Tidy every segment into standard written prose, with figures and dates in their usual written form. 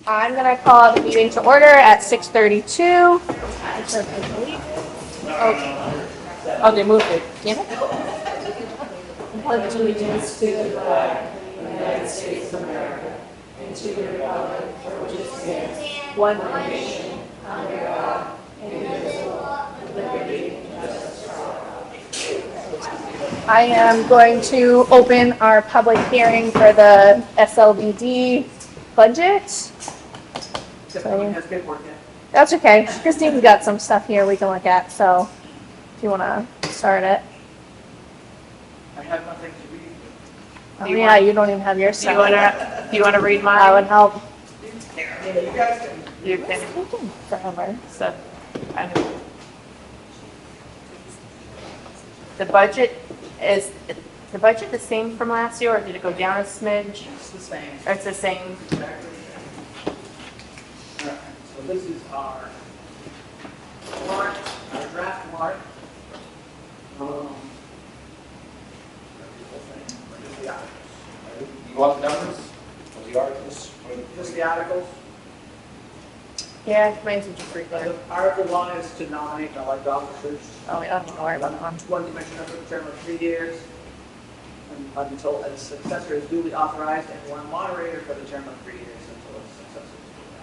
I'm gonna call the meeting to order at 6:32. Oh, they moved it. Damn it. Pledge allegiance to the flag of the United States of America and to the republic for which it stands, one nation, under God, indivisible, with liberty and justice for all. I am going to open our public hearing for the SLVD budget. That's okay. Christine's got some stuff here we can look at, so if you want to start it. I have nothing to read. Oh, yeah, you don't even have your stuff. You wanna read mine? That would help. Yeah, you guys can. You can. Forever. So, the budget is the same from last year, or did it go down a smidge? It's the same. Or it's the same? Exactly. Alright, so this is our warrant, our draft warrant. Just the articles. You want the numbers of the articles? Just the articles. Yeah, mine's just regular. The Article 1 is to nominate the elect officers. Oh, we don't need to worry about that one. One commissioner for a term of 3 years, until a successor is duly authorized, and one moderator for the term of 3 years until a successor is duly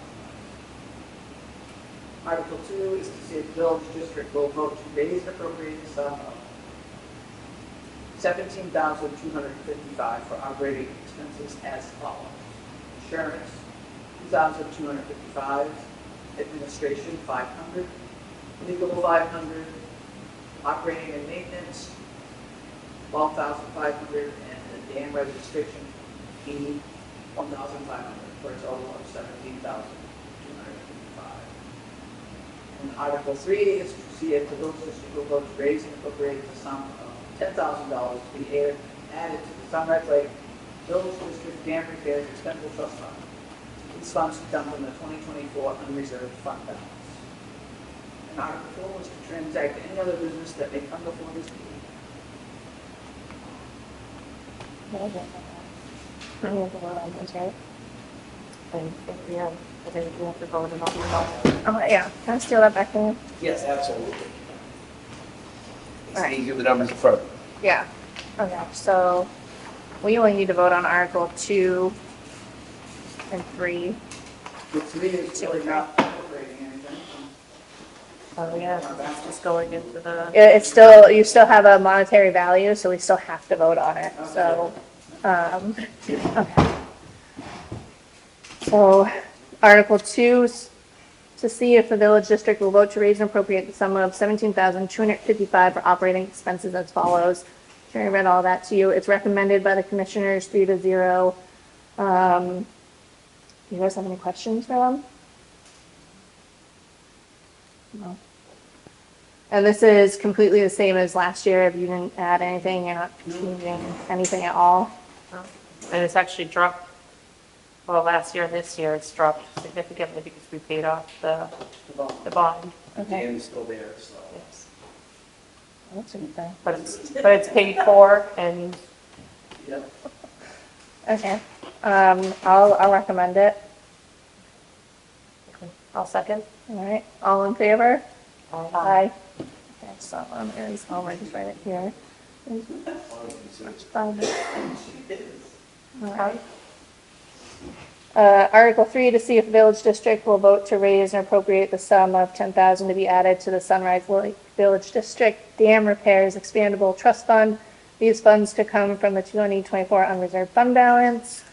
authorized. Article 2 is to see if the village district will vote to raise and appropriate the sum of $17,255 for operating expenses as follows: insurance, $2,255; administration, $500; legal, $500; operating and maintenance, $12,500; and the dam registration fee, $1,500, for a total of $17,255. And Article 3 is to see if the village district will vote to raise and appropriate the sum of $10,000 to be added to the Sunrise Lake Village District Dam Repairs Expendable Trust Fund. These funds come from the 2024 unreserved fund balance. And Article 4 is to transact any other business that may come before this meeting. We have to vote on this, right? I think we have to vote on all. Oh, yeah. Can I steal that back from you? Yes, absolutely. All right. Can you give the numbers in front of you? Yeah. Okay, so we only need to vote on Article 2 and 3. The 3 is really not appropriating anything. Oh, yeah, that's just going into the. It's still, you still have a monetary value, so we still have to vote on it, so, okay. So, Article 2 is to see if the village district will vote to raise and appropriate the sum of $17,255 for operating expenses as follows. Sherry read all that to you. It's recommended by the commissioners 3-0. Do you guys have any questions for them? No. And this is completely the same as last year. If you didn't add anything, you're not changing anything at all. And it's actually dropped, well, last year and this year, it's dropped significantly because we paid off the bond. The Okay. dam is still there, so. Yes. That's a good thing. But it's paid for, and Yep. Okay. I'll recommend it. I'll second. All right. All in favor? Aye. Aye. Okay, so I'll write it here. Okay. Article 3, to see if the village district will vote to raise and appropriate the sum of $10,000 to be added to the Sunrise Lake Village District Dam Repairs Expandable Trust Fund. These funds to come from the 2024 unreserved fund balance.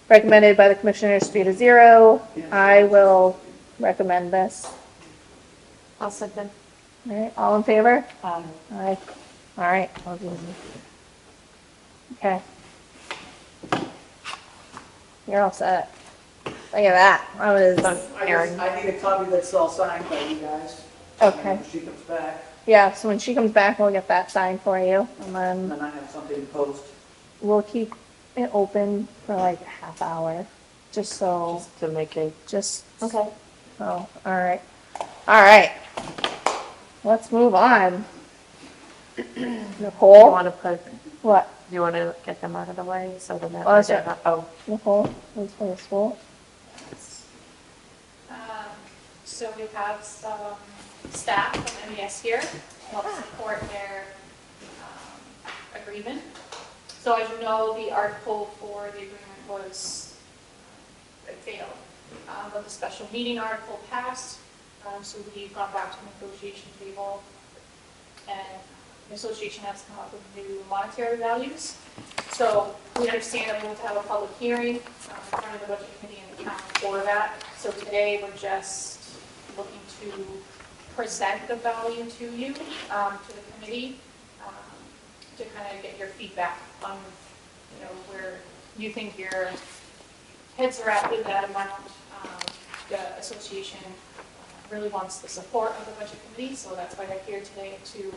Recommended by the commissioners 3-0. I will recommend this. I'll second. All right, all in favor? Aye. All right. Okay. You're all set. Look at that. I was, I need a copy that's all signed by you guys. Okay. When she comes back, yeah, so when she comes back, we'll get that signed for you. And and then then I have something to post. we'll keep it open for like a half hour, just so, Just to make it. okay. Oh, all right. All right. Let's move on. You Nicole? want to put, What? you want to get them out of the way so that Oh, that's they're right. not, oh, Nicole? Who's for the school? So we have some staff from MES here to help support their agreement. So as you know, the article for the agreement was, it failed. But the special meeting article passed, so we've gone back to the negotiation table. And the association has come up with new monetary values. So we understand that we need to have a public hearing in front of the budget committee and the council for that. So today we're just looking to present the value to you, to the committee, to kind of get your feedback on, where you think your heads are at with that amount. The association really wants the support of the budget committee, so that's why they're here today to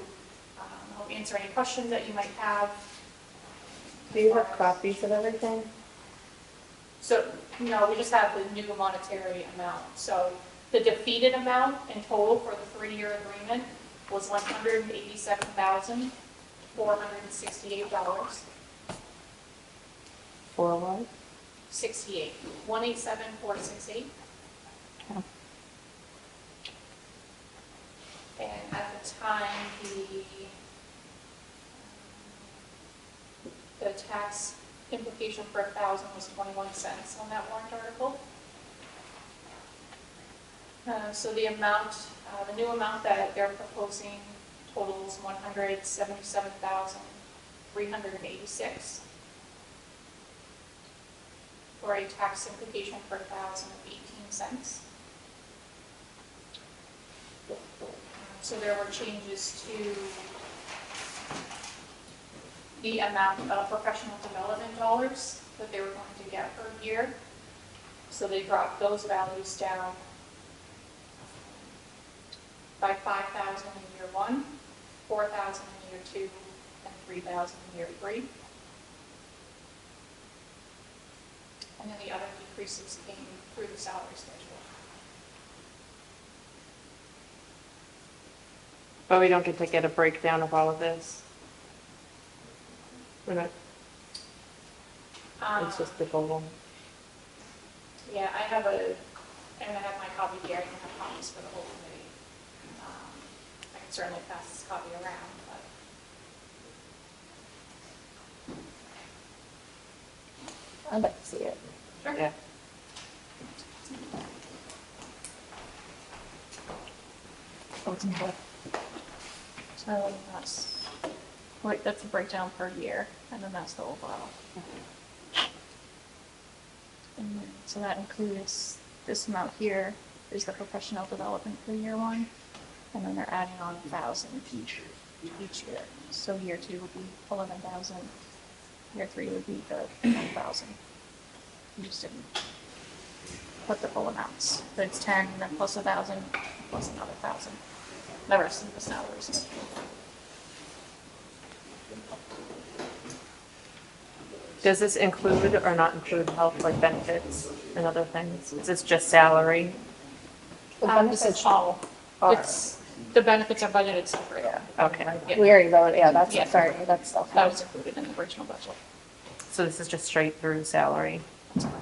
help answer any questions that you might have. Do you have copies of everything? So, no, we just have the new monetary amount. So the defeated amount in total for the 3-year agreement was $187,468. For what? 68, 187,468. Okay. And at the time, the tax implication for 1,000 was 21 cents on that warrant article. So the amount, the new amount that they're proposing totals 177,386 for a tax implication per 1,000 of 18 cents. So there were changes to the amount of professional development dollars that they were going to get per year. So they dropped those values down by 5,000 in year 1, 4,000 in year 2, and 3,000 in year 3. And then the other decreases came through the salary schedule. But we don't get to get a breakdown of all of this? We're not, it's just the total. Yeah, I have my copy here. I can have copies for the whole committee. I can certainly pass this copy around, but. I'd like to see it. Sure. Yeah. So that's a breakdown per year, and then that's the overall. And so that includes this amount here is the professional development for year 1, and then they're adding on 1,000 each year. So year 2 would be 11,000. Year 3 would be the 1,000. You just didn't put the full amounts. So it's 10, and then plus 1,000, plus another 1,000. The rest of the salaries. Does this include or not include health, like benefits and other things? Is this just salary? The This benefits is all. are- It's, the benefits are budgeted separate. Okay, Yeah. We already voted, yeah, that's, Yeah. sorry, that's stuff. That was included in the original budget. so this is just straight through salary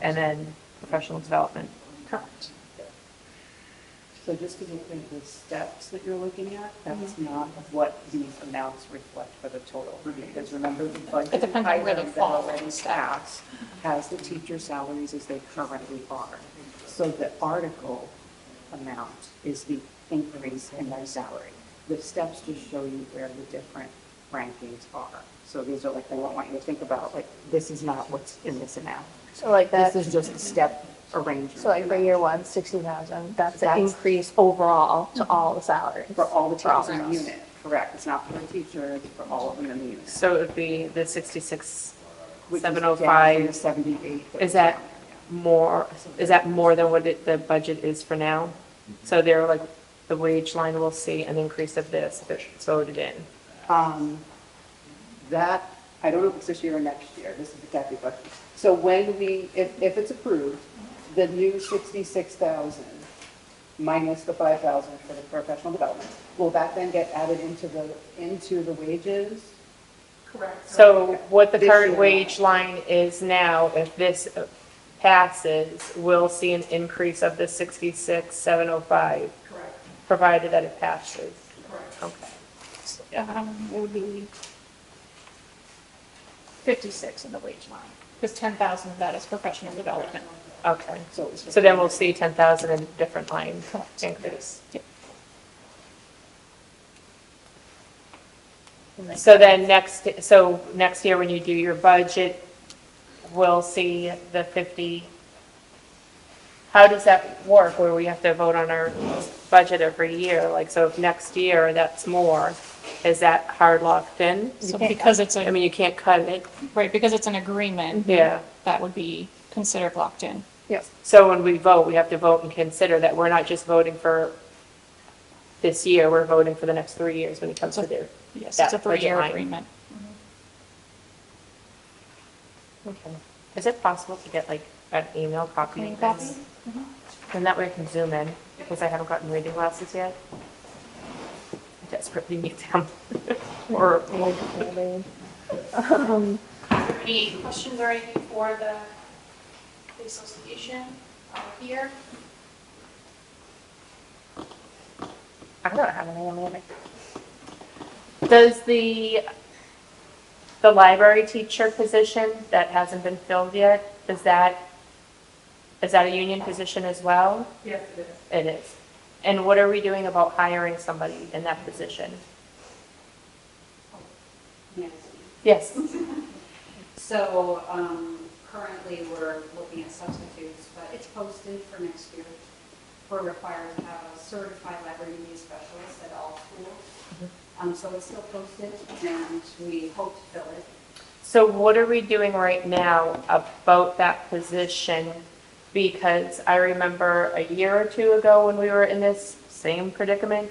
and then professional development? Correct. So just to be clear, the steps that you're looking at, that's not what these amounts reflect for the total. Because remember, the budget It depends on where they item that fall in already the stack. passed has the teacher salaries as they currently are. So the article amount is the increase in their salary. The steps just show you where the different rankings are. So these are like, I want you to think about, like, this is not what's in this amount. So like that, This is just a step arrangement. so like for year 1, 60,000, that's the That's- increase overall to all the salaries. For all the For all teachers in the of us. unit, correct. It's not for the teacher, it's for all of them in the unit. So it would be the 66, Which is down from 705. the 78. Is that more, is that more than what the budget is for now? So they're like, the wage line will see an increase of this if it's voted in. That, I don't know if it's this year or next year, this is the Kathy question. So when we, if it's approved, the new 66,000 minus the 5,000 for the professional development, will that then get added into the wages? Correct. So what the This current year. wage line is now, if this passes, we'll see an increase of the 66,705, Correct, provided that it passes. correct. Okay. It would be 56 in the wage line, because 10,000 of that is professional development. Okay. So it's So then we'll see 10,000 in a different line Correct. increase. Yep. So then next year when you do your budget, we'll see the 50. How does that work where we have to vote on our budget every year? Like, so if next year that's more, is that hard locked in? So because it's I a, mean, you can't cut it. right, because it's an agreement, Yeah. that would be considered locked in. Yes. So when we vote, we have to vote and consider that we're not just voting for this year, we're voting for the next 3 years when it comes to their. Yes, that it's a budget 3-year line. agreement. Okay. Is it possible to get like an email copy Clean of copy? this? And that way I can zoom in, because I haven't gotten reading glasses yet. I desperately need them. Or, Any questions or anything for the association here? I don't have any, I mean, does the library teacher position that hasn't been filled yet, is that a union position as well? Yes, it is. It is. And what are we doing about hiring somebody in that position? Yes. So currently, we're looking at substitutes, but it's posted for next year. We're required to have a certified library media specialist at all schools. So it's still posted, and we hope to fill it. So what are we doing right now about that position? Because I remember a year or two ago when we were in this same predicament,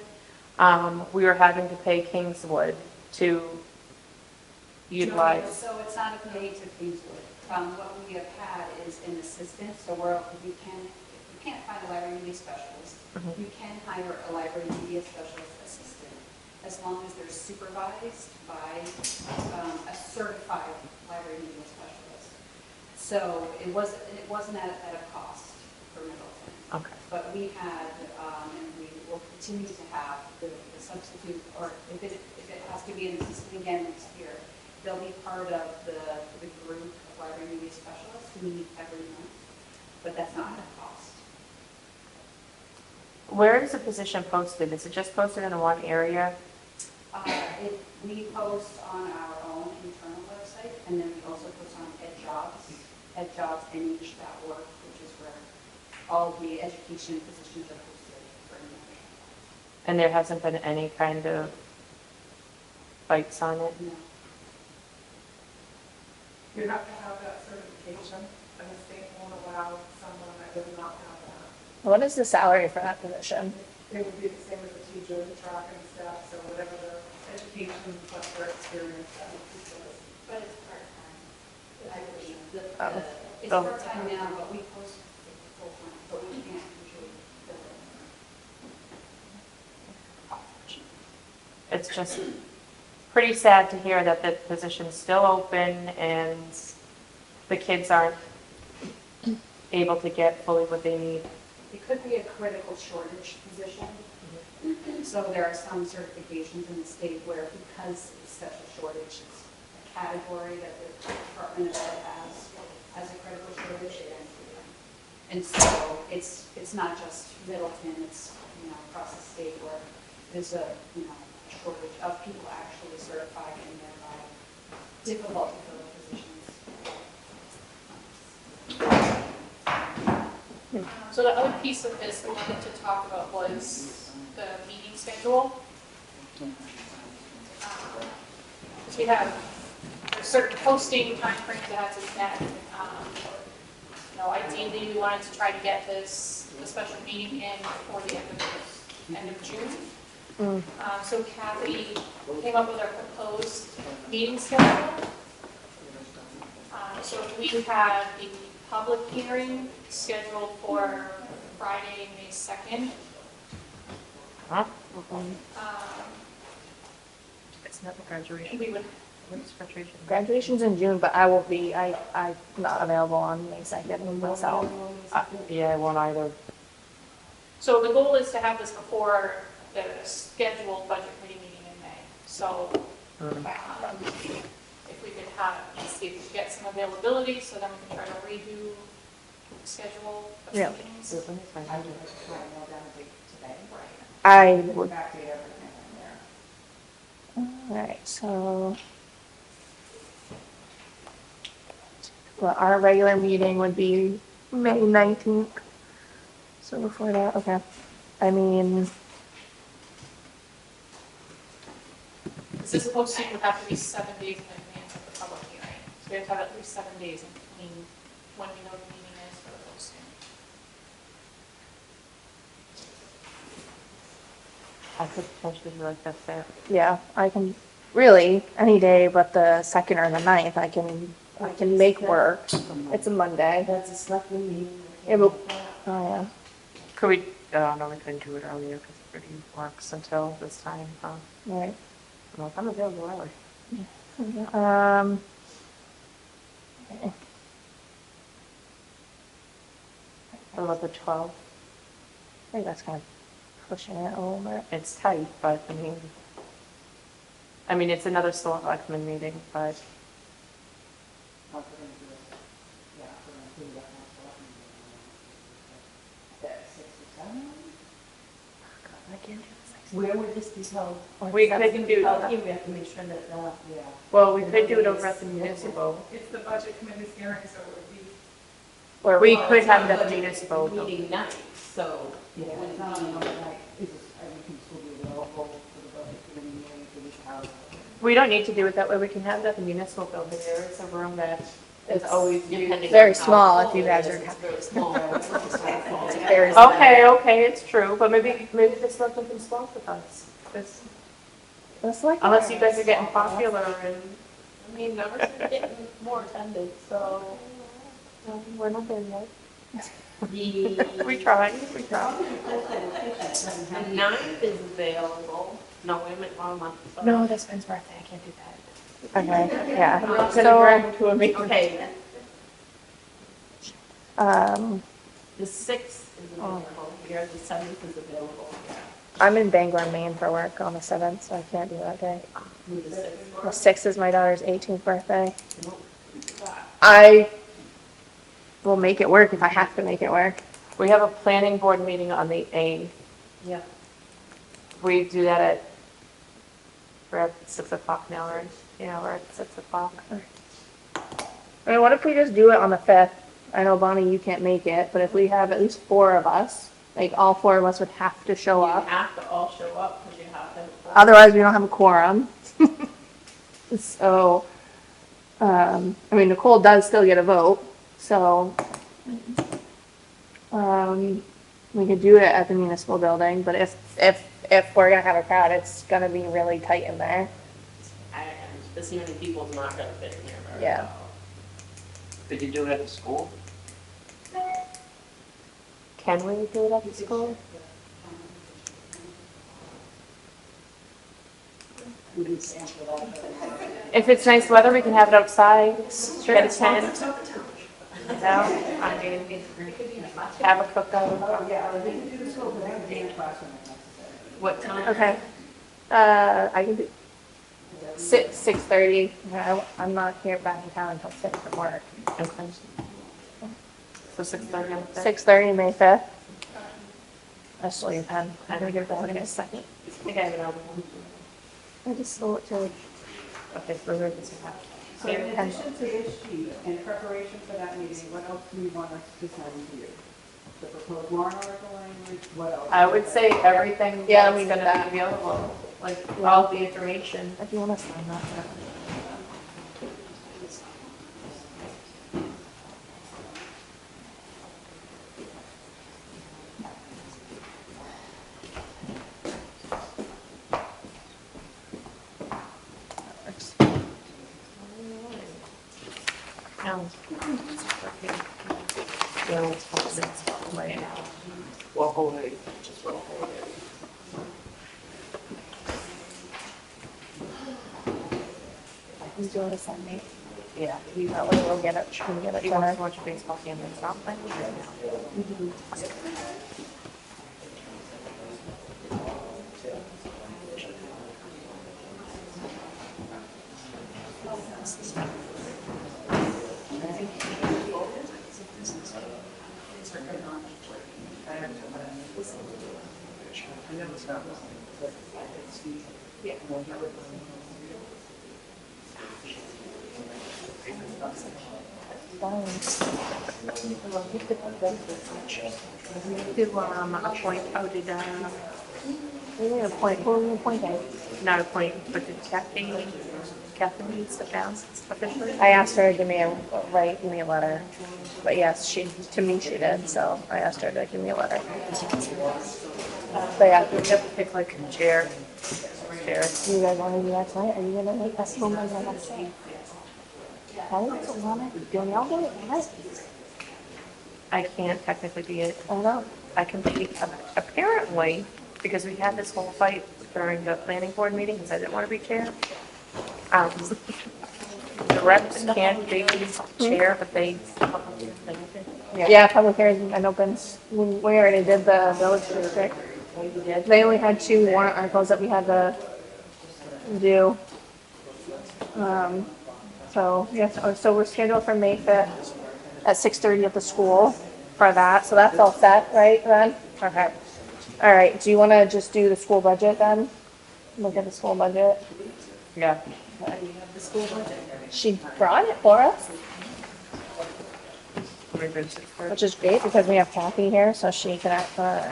we were having to pay Kingswood to utilize. So it's not a pay to Kingswood. What we have had is an assistant, so if you can't find a library media specialist, you can hire a library media specialist assistant, as long as they're supervised by a certified library media specialist. So it wasn't at a cost for Middleton. Okay. But we had, and we will continue to have the substitute, or if it has to be an assistant again next year, they'll be part of the group of library media specialists who meet every month, but that's not at a cost. Where is the position posted? Is it just posted in one area? We post on our own internal website, and then we also post on edjobs.nh.org, which is where all the education positions are posted for English. And there hasn't been any kind of bites on it? No. You have to have that certification, and the state won't allow someone that does not have that. what is the salary for that position? It would be the same as a teacher, the track and stuff, so whatever their education plus their experience, that would be good. But it's part-time, I believe. Oh. It's Oh. part-time now, but we post it full-time, but we can't usually fill it. It's just pretty sad to hear that the position's still open and the kids aren't able to get fully what they need. It could be a critical shortage position. So there are some certifications in the state where, because it's such a shortage, it's a category that the Department of Ed has a critical shortage. And so it's not just Middleton, it's, across the state where there's a, shortage of people actually certified and thereby difficult to fill positions. So the other piece of this we wanted to talk about was the meeting schedule. Because we have certain posting timeframes that have to be met. Ideally, we wanted to try to get the special meeting in before the end of June. So Kathy came up with our proposed meeting schedule. So we had the public hearing scheduled for Friday, May 2nd. Huh? It's not the graduation. We would Graduation's in June, but I'm not available on May 2nd myself. Yeah, I won't either. So the goal is to have this before the scheduled budget committee meeting in May. So if we could have, see if we could get some availability, so then we can try to redo the schedule of Yeah. meetings. I Would would, backdate everything in there. alright, so. Well, our regular meeting would be May 19th. So before that, okay. I mean, This posting would have to be 7 days in advance of the public hearing. So we have to have at least 7 days in between when we know the meeting is for the posting. I could potentially do like that there. yeah, I can, really, any day but the 2nd or the 9th, I can make work. It's a Monday. That's a selectman meeting. Yeah, but, oh yeah. Could we, oh, no, we couldn't do it earlier because it pretty works until this time, huh? Right. Well, if I'm available early. Okay. What about the 12th? I think that's kind of pushing it a little bit. It's tight, but I mean, it's another selectman meeting, but We're gonna do it. Yeah, we're gonna do that next selectman meeting. At 6 or 7? I can't do Where would this be held? we could do, We have to make sure that, yeah. well, we could do it over at the municipal. It's the budget committee's hearing, so it would be. Or We could have it at the municipal. Meeting night, so. Yeah, it's not on another night. Is it, we can still be available for the budget committee meeting for this house? We don't need to do it that way. We can have it at the municipal building. There is a room that is always used. very small if you guys are. It's very small. It's very Okay, it's true, but maybe the selectmen can swap with us. Unless you guys are getting popular and, I mean, numbers are getting more attended, so. no, we're not there yet. The We tried. the 9th is available. No, wait a minute, wrong month. Sorry. No, that's Ben's birthday. I can't do that. Okay, yeah. I'm gonna So, drag him to a meeting. Okay, the 6th is available here, the 7th is available here. I'm in Bangor, Maine for work on the 7th, so I can't do that day. Who's the 6th? The 6th is my daughter's 18th birthday. I will make it work if I have to make it work. We have a planning board meeting on the 8th. Yeah. We do that we're at 6 o'clock now, right? Yeah, we're at 6 o'clock. I mean, what if we just do it on the 5th? I know, Bonnie, you can't make it, but if we have at least 4 of us, like all 4 of us would have to show You up. have to all show up because you have to. Otherwise, we don't have a quorum. So, I mean, Nicole does still get a vote, so, we could do it at the municipal building, but if we're gonna have a crowd, it's gonna be really tight in there. And this many people's not gonna fit in here very Yeah. well. Could you do it at the school? Can we do it at the school? We can sample that. If it's nice weather, we can have it outside, get a tent. You know, I mean, have a cookout. Yeah, we can do the school, but then day classroom if necessary. What time? Okay. I can do 6:30. I'm not here back in town until 6 from work. Okay. So 6:30 on the 5th? 6:30, May 5th. I stole your pen. I'm gonna give that in a second. I think I have another one. I just stole it to. Okay, so we're just have. So in addition to this sheet, in preparation for that meeting, what else do you want us to send to you? The proposed warrant article language, what else? I would say everything Yeah, that's we gonna did that. be available, like all the information. If you want to sign that. Yeah, it's possible. Right now. Well, hold it. Just roll hold it. He's doing this on me. Yeah. That way we'll get it, we can get it He wants done. to watch a baseball game and stop playing right now. To appoint, oh, did, We're gonna appoint, who are we appointing? not appoint, but did Kathy step down officially? I asked her to give me give me a letter. But yes, to me she did, so I asked her to give me a letter. But yeah, We have to pick like a chair. Chair. you guys wanna do that tonight? Are you gonna make us home by the next day? Kelly doesn't want it, Danielle do it, what? I can't technically be it. I don't know. I can be, apparently, because we had this whole fight during the planning board meeting, because I didn't want to be chair. The reps can't be chair, but they. Yeah, public hearings and opens. We already did the village district. They only had 2 warrant articles that we had to do. So, yes, so we're scheduled for May 5th at 6:30 at the school for that. So that's all set, right, then? Okay. All right, do you want to just do the school budget then? Look at the school budget. Yeah. She brought it for us, which is great because we have Kathy here, so she can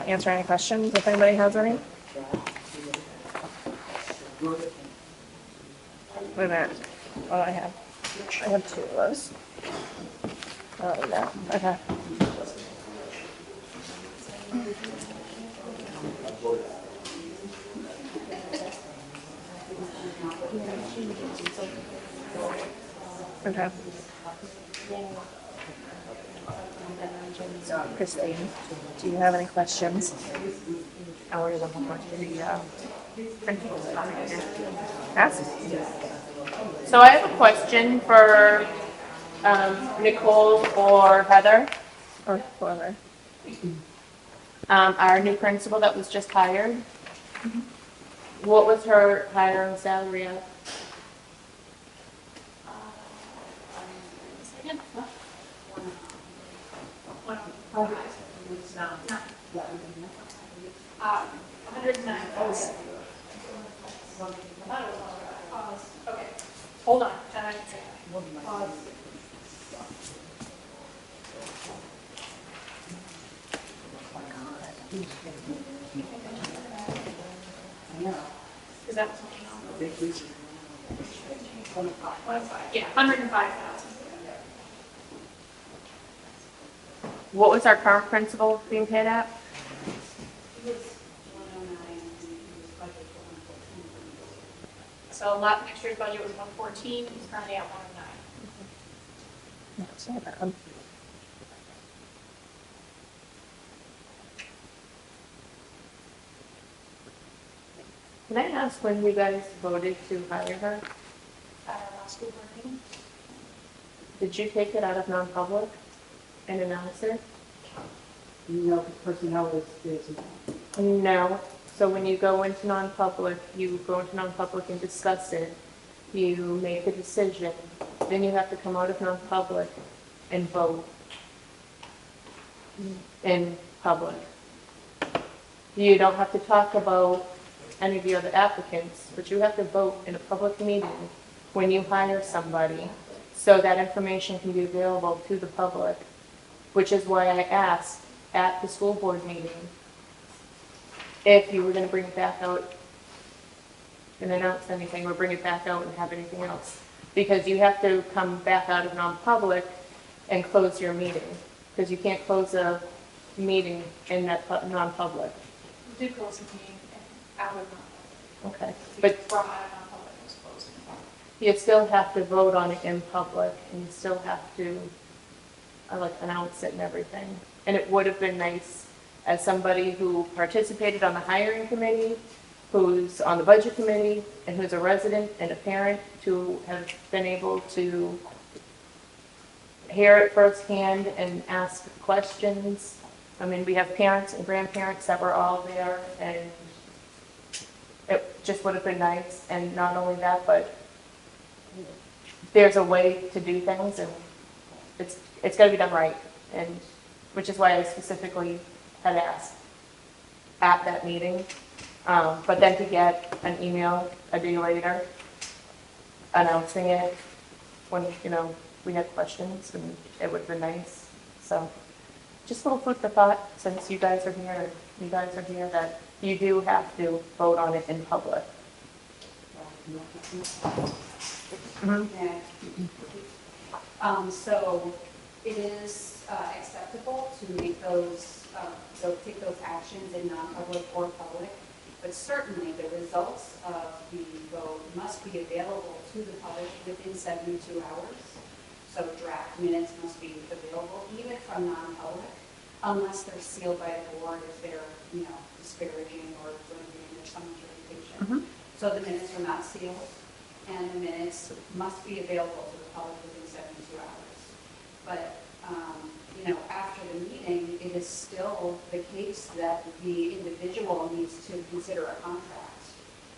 answer any questions if anybody has any. Wait a minute. What do I have? I have 2 of those. Oh, no. Okay. Okay. So, Christine, do you have any questions? I ordered them much for the, Ask. So I have a question for, Nicole or Heather. Or whoever. Our new principal that was just hired. What was her hiring salary at? Okay, hold on. Is that something else? Yeah, 105,000. What was our current principal being paid at? So next year's budget was 114, he's currently at 109. Not so bad. Can I ask when you guys voted to hire her? At our last school board meeting. Did you take it out of non-public and announce it? You know, personnel is No. So when you go into non-public, you go into non-public and discuss it. You make a decision. Then you have to come out of non-public and vote in public. You don't have to talk about any of the other applicants, but you have to vote in a public meeting when you hire somebody so that information can be available to the public, which is why I asked at the school board meeting if you were going to bring it back out and announce anything or bring it back out and have anything else. Because you have to come back out of non-public and close your meeting, because you can't close a meeting in that non-public. We did close the meeting out of non-public. Okay. But But from out of non-public, it was closed. you still have to vote on it in public, and you still have to, announce it and everything. And it would have been nice, as somebody who participated on the hiring committee, who's on the budget committee and who's a resident and a parent to have been able to hear it firsthand and ask questions. I mean, we have parents and grandparents that were all there, and it just would have been nice. And not only that, but there's a way to do things, and it's got to be done right, and which is why I specifically had asked at that meeting. But then to get an email a day later announcing it when, we had questions, and it would have been nice. So just a little food for thought, since you guys are here, that you do have to vote on it in public. So it is acceptable to make those, take those actions in non-public or public, but certainly the results of the vote must be available to the public within 72 hours. So draft minutes must be available even from non-public, unless they're sealed by the board if they're, disparaging or doing someone's reputation. So the minutes are not sealed, and the minutes must be available to the public within 72 hours. But, after the meeting, it is still the case that the individual needs to consider a contract.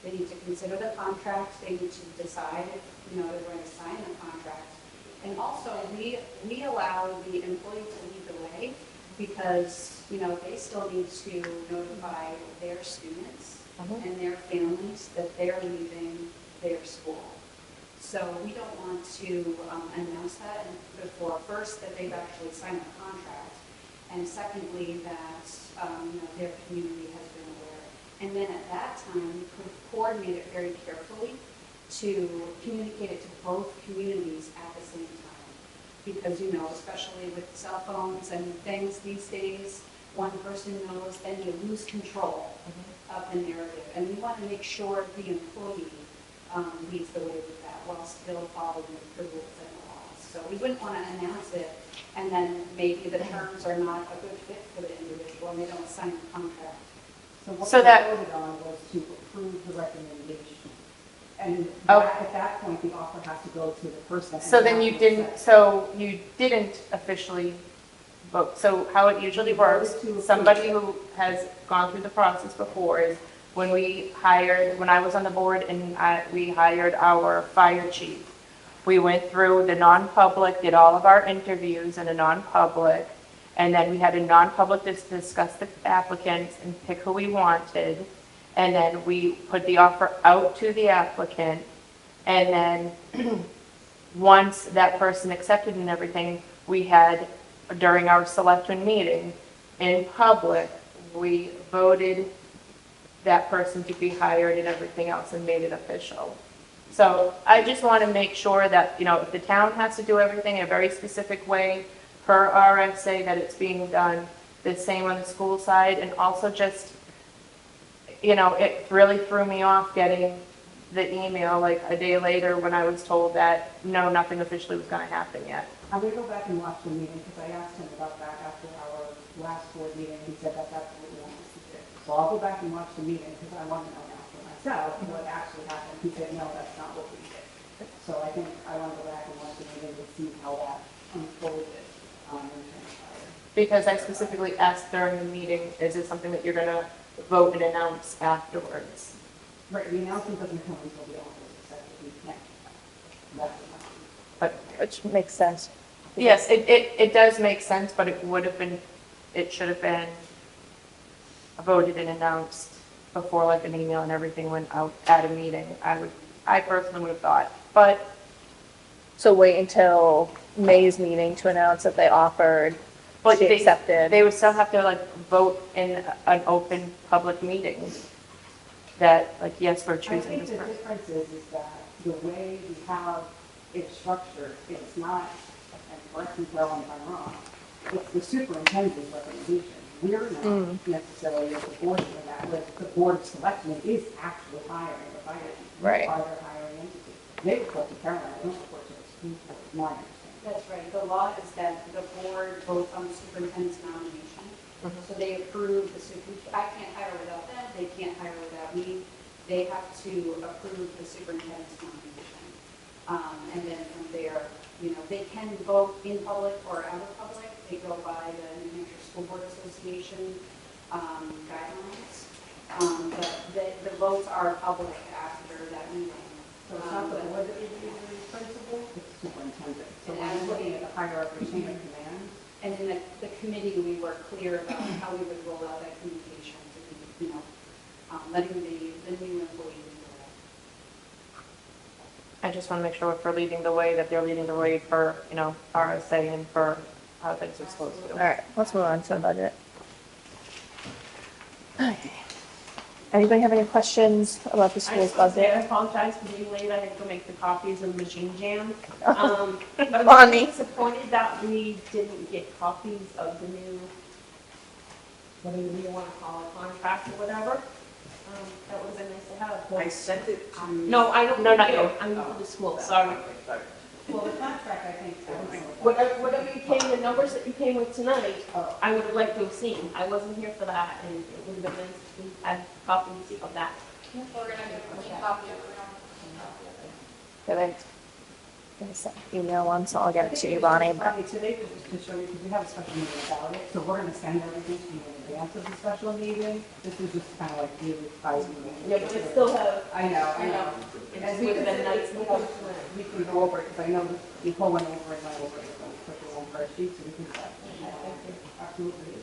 They need to consider the contract, they need to decide if, they're going to sign the contract. And also, we allow the employee to lead the way because, they still need to notify their students and their families that they're leaving their school. So we don't want to announce that before, first, that they've actually signed a contract, and secondly, that their community has been aware. And then at that time, we could coordinate it very carefully to communicate it to both communities at the same time. Because, especially with cell phones and things these days, one person knows, then you lose control of the narrative. And we want to make sure the employee leads the way with that while still following the rules and the laws. So we wouldn't want to announce it, and then maybe the terms are not a good fit for the individual, and they don't sign the contract. So what we voted on was to approve the recommendation. And at that point, the offer has to go to the person. So then you didn't officially vote. So how it usually works, somebody who has gone through the process before is when I was on the board and we hired our fire chief, we went through the non-public, did all of our interviews in a non-public, and then we had a non-public to discuss the applicants and pick who we wanted. And then we put the offer out to the applicant. And then once that person accepted and everything, we had, during our selectmen meeting in public, we voted that person to be hired and everything else and made it official. So I just want to make sure that, if the town has to do everything in a very specific way per RSA, that it's being done the same on the school side. And also just, it really threw me off getting the email like a day later when I was told that, no, nothing officially was going to happen yet. I'm going to go back and watch the meeting because I asked him about that after our last board meeting. He said that that's what he wanted us to do. So I'll go back and watch the meeting because I want to know now for myself what actually happened. He said, no, that's not what we did. So I think I want to go back and watch the meeting to see how that unfolded and transpired. Because I specifically asked during the meeting, is it something that you're going to vote and announce afterwards? Right, the announcement doesn't come until the offer is accepted. We can't. That's the time. But Which makes sense. yes, it does make sense, but it should have been voted and announced before like an email and everything went out at a meeting. I personally would have thought, but So wait until May's meeting to announce that they offered, But she accepted. they would still have to vote in an open public meeting that yes, we're I choosing think this the person. difference is that the way we have it structured, it's not, and correct me if I'm wrong, it's the superintendent's recommendation. We're not necessarily at the board for that, but the board of selectmen is actually hiring the fire chief. Right. Are their hiring entity. They report to Caroline, they don't report to the school board, is my understanding. That's right. The law is that the board votes on the superintendent's nomination. So they approve the superintendent. I can't hire without them, they can't hire without me. they have to approve the superintendent's nomination. And then from there, they can vote in public or out of public. They go by the New Hampshire School Board Association guidelines. But the votes are public after that meeting. So it's not the board that reviews the principal, it's the superintendent. So when you're looking at the hierarchy chain of command, And in the committee, we were clear about how we would roll out that communication to be, letting the new employees know. I just want to make sure if we're leading the way, that they're leading the way for, RSA and for how things are supposed to. All right, let's move on to the budget. Okay. Anybody have any questions about the school's I budget? apologize for being late, I had to make the copies and the machine jam. But I'm Bonnie. disappointed that we didn't get copies of the new, whatever you want to call it, contract or whatever. That would have been nice to have. I sent it to. No, I don't, No, not you. you. I mean for the school, sorry. well, the contract, I think, Whatever you came, the numbers that you came with tonight, I would have liked to have seen. I wasn't here for that, and it would have been nice to have copies of that. We're gonna do a clean copy of it. We don't have a clean copy of it. Did I? Gonna send email one, so I'll get it to you, Bonnie, but. Bonnie, today was just to show you, because we have a special meeting about it, so we're gonna send everything to you in advance of the special meeting. This is just kind of like you guys. Yeah, but it still have, I know. it And would have been nice to have. we can go over it, because I know that Nicole went over it, and I went over it, so we put the one first sheet, so we can. Absolutely.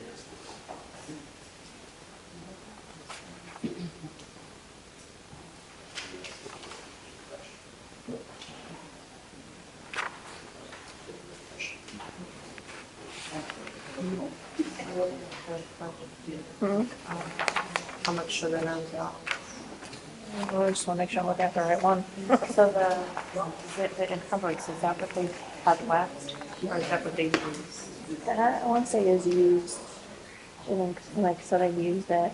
How much sugar now? I just want to make sure I'm looking at the right one. So the encumbrance, is that what they had left, or is that what they used? That I want to say is used, and then, like, so they used it.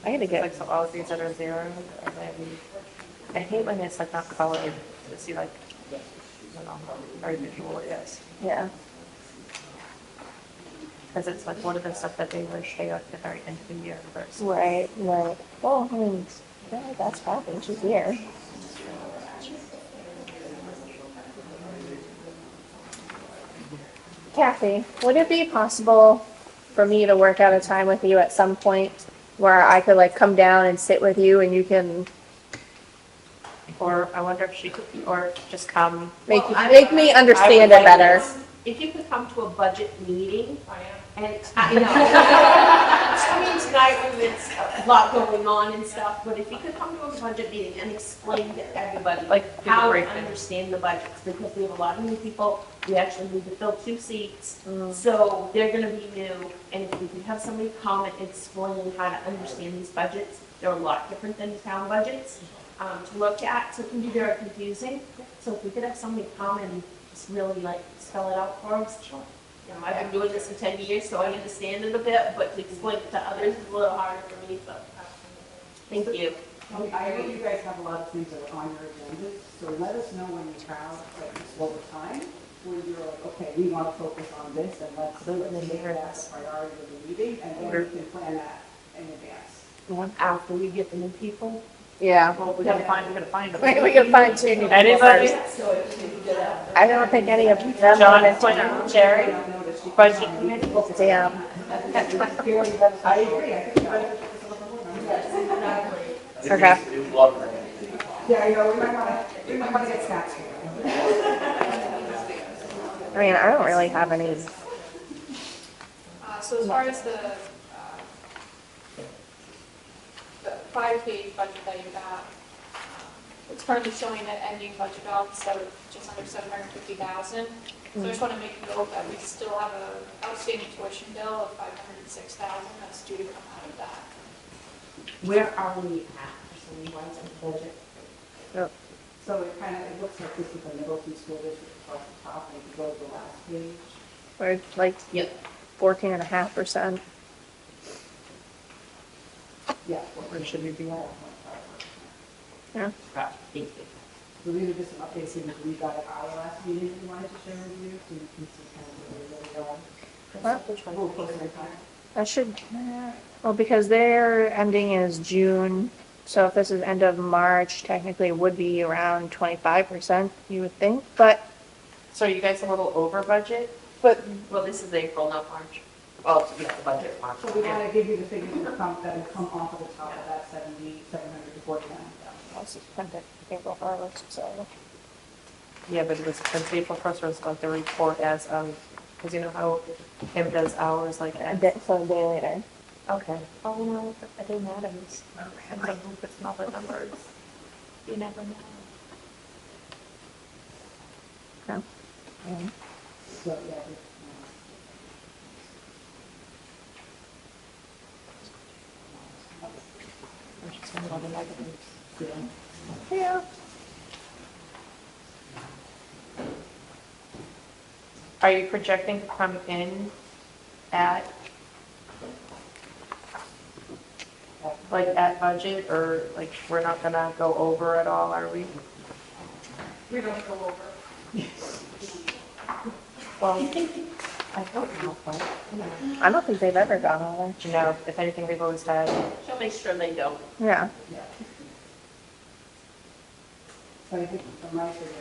I had to Like, get, so all of these that are zero, and then, I hate when it's like not colored, to see like, very visual, yes. yeah. Because it's like one of the stuff that they would pay at the very end of the year first. Right. Well, I mean, yeah, that's probably, she's here. Kathy, would it be possible for me to work out a time with you at some point where I could like come down and sit with you and you can Or I wonder if she could, or just come. make Well, make me understand it better? If you could come to a budget meeting, I am. and, I mean, tonight when it's a lot going on and stuff, but if you could come to a budget meeting and explain to everybody, Like, give a how to breakdown. understand the budgets, because we have a lot of new people, we actually need to fill 2 seats, so they're gonna be new, and if we could have somebody come and explain how to understand these budgets, they're a lot different than the town budgets, to look at, so it can be very confusing, so if we could have somebody come and just really like spell it out for us. I've been doing this for 10 years, so I understand it a bit, but to explain it to others is a little harder for me, so. Thank you. I know you guys have a lot of things that are on your agendas, so let us know when you have, like, over time, where you're like, okay, we want to focus on this, and let's make that a priority of the meeting, and then we can plan that in advance. After we get the new people. Yeah. Well, we gotta find them. We can find two new people Anybody? first. I don't think any of them John, wanted Quinn, to. Jerry, budget committee. Damn. I agree, I think about it. Okay. Yeah, I know, we might want to get snacks. I mean, I don't really have any. So as far as the 5-page budget that you got, it's currently showing an ending budget balance of just under $750,000. So I just want to make note that we still have an outstanding tuition bill of $506,000 that's due to come out of that. Where are we at, percentage-wise in the budget? So it kind of, it looks like this is the Middleton School District across the top, and if you go to the last page. We're like Yep. 14.5%. Yeah. Where should we be at? Yeah. Thank you. So these are just some updates here that we got at our last meeting we wanted to share with you, so you can see kind of where we're going. What? A little closer in time. That should, well, because their ending is June So if this is end of March, technically it would be around 25%, you would think, but, So are you guys a little over budget? but Well, this is April, not March. Well, yeah, the budget, March. So we gotta give you the figures that would come off of the top of that 700 to 49,000. let's just print it April 1st, so. Yeah, but it was, since April 1st was like the report as of, because you know how Kim does hours like that? So a day later. Okay. Oh, no, it didn't matter. Depends on who puts all the numbers. You never know. Okay. So, yeah. I'm just gonna go to negatives. Yeah. Are you projecting to come in at, like, at budget, or like, we're not gonna go over at all, are we? We don't go over. Well, I don't know, but, I don't think they've ever gone over. you know, if anything, we've always had, She'll make sure they don't. Yeah. So I think from my figure,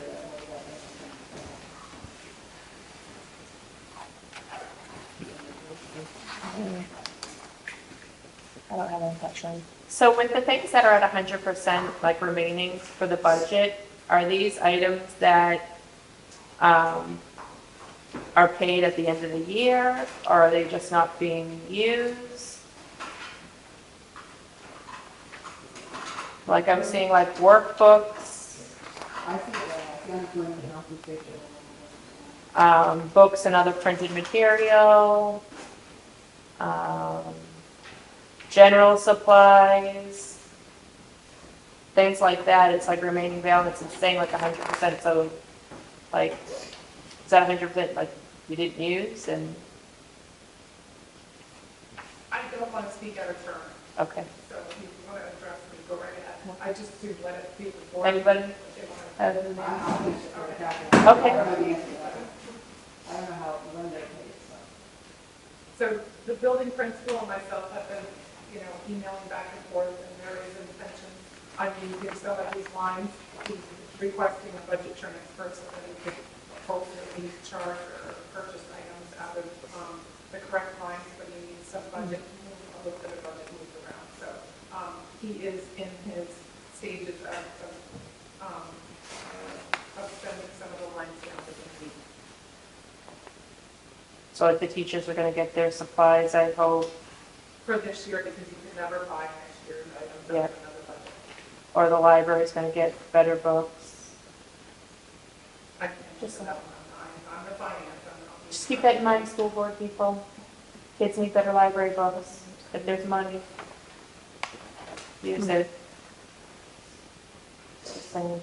I don't have any questions. so with the things that are at 100%, like remaining for the budget, are these items that, are paid at the end of the year, or are they just not being used? Like I'm seeing like workbooks, I think the unemployment compensation. books and other printed material, general supplies, things like that. It's like remaining balance. It's saying like 100%. So like, is that 100% like you didn't use? And I don't want to speak out of turn, okay. so if you want to address me, go right ahead. I just do let it be before. Anybody? They wanna- Okay. I don't know how Linda pays, so. So the building principal and myself have been, emailing back and forth, and there is intention. I mean, if some of these lines, he's requesting a budget transfer so that he could appropriately charge or purchase items out of the correct lines, but he needs some budget, a little bit of budget moved around. So he is in his stages of spending some of the lines down that he needs. So like the teachers are going to get their supplies, I hope, For this year, because you can never buy next year's items out Yeah. of another budget. or the library's going to get better books. I can't just that one. I'm the finance. I'm not. Just keep that in mind, school board people. Kids need better library books. If there's money, use it. Just saying.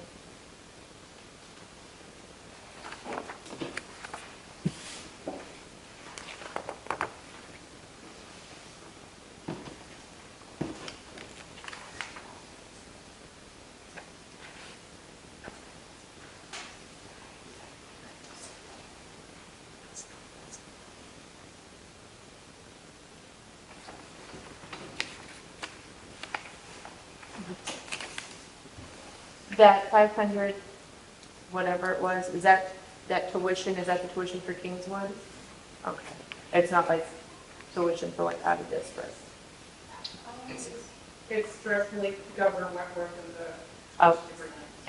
That 500, whatever it was, is that tuition, is that the tuition for Kingswood? Okay. It's not like tuition for like out of district. It's directly Governor Wentworth and the. Oh,